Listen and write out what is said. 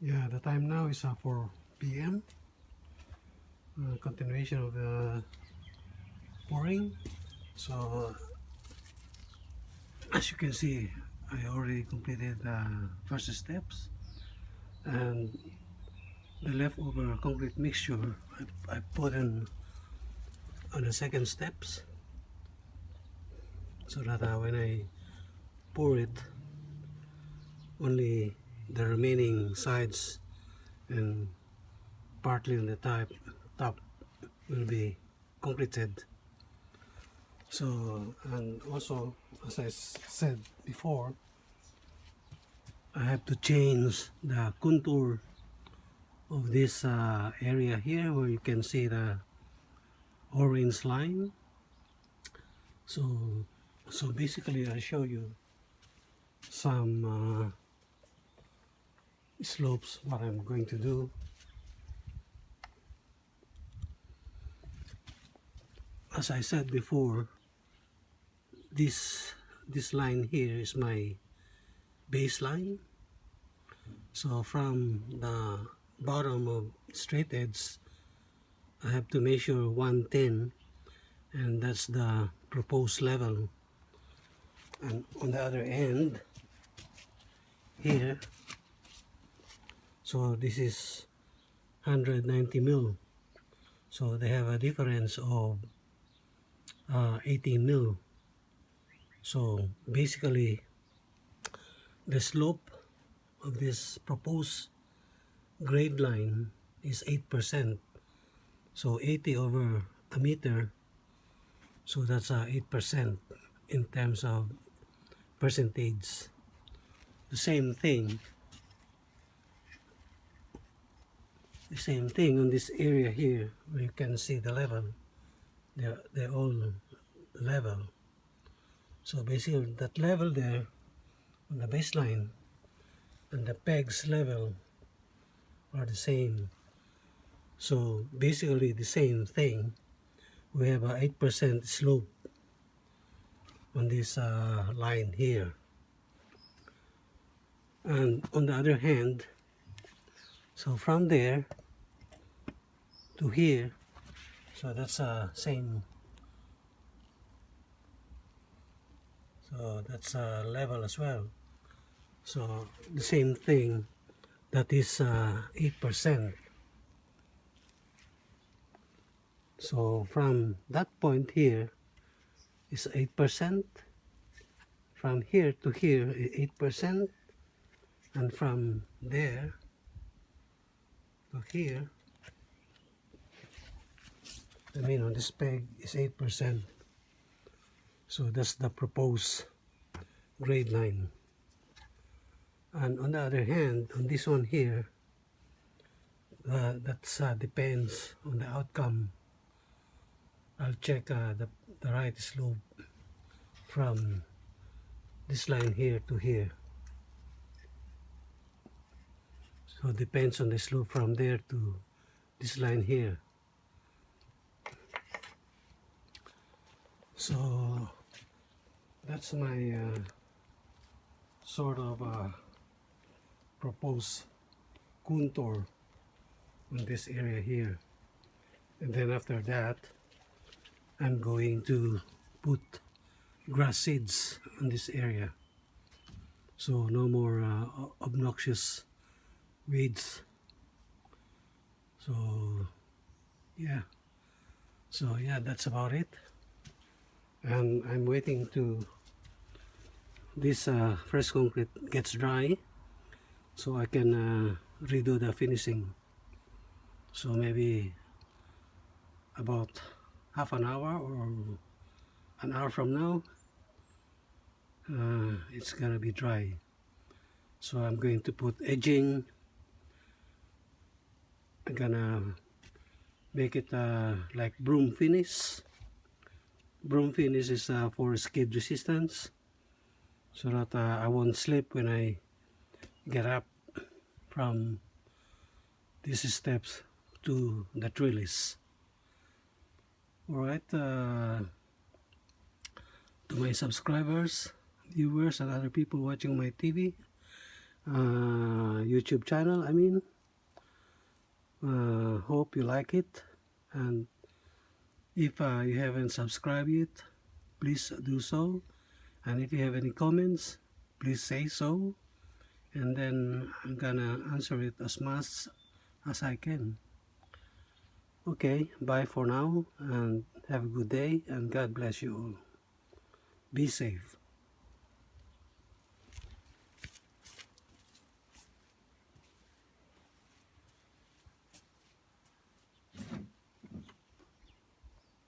Yeah, the time now is 4 p.m. Continuation of the pouring. So as you can see, I already completed the first steps, and the leftover concrete mixture I put in on the second steps, so that when I pour it, only the remaining sides and partly on the top will be completed. So, and also, as I said before, I have to change the contour of this area here, where you can see the orange line. So basically I'll show you some slopes, what I'm going to do. As I said before, this line here is my baseline. So from the bottom of straight edge, I have to measure 110, and that's the proposed level. And on the other end here, so this is 190 mil, so they have a difference of 18 mil. So basically the slope of this proposed grade line is 8%. So 80 over a meter, so that's 8% in terms of percentage. The same thing on this area here, where you can see the level. They're all level. So basically that level there on the baseline and the pegs level are the same. So basically the same thing. We have a 8% slope on this line here. And on the other hand, so from there to here, so that's same. So that's level as well. So the same thing, that is 8%. So from that point here is 8%. From here to here is 8%. And from there to here, I mean on this peg, is 8%. So that's the proposed grade line. And on the other hand, on this one here, that depends on the outcome. I'll check the right slope from this line here to here. So it depends on the slope from there to this line here. So that's my sort of proposed contour on this area here. And then after that, I'm going to put grass seeds on this area. So no more obnoxious weeds. So yeah, that's about it. And I'm waiting to this fresh concrete gets dry, so I can redo the finishing. So maybe about half an hour or an hour from now, it's gonna be dry. So I'm going to put edging. I'm gonna make it like broom finish. Broom finish is for skid resistance, so that I won't slip when I get up from these steps to the trellis. Alright, to my subscribers, viewers, and other people watching my TV, YouTube YouTube channel. Hope you like it, and if you haven't subscribed yet, please do so, and if you have any comments, please say so, and then I'm gonna answer it as much as I can. Okay, bye for now, and have a good day, and God bless you all. Be safe.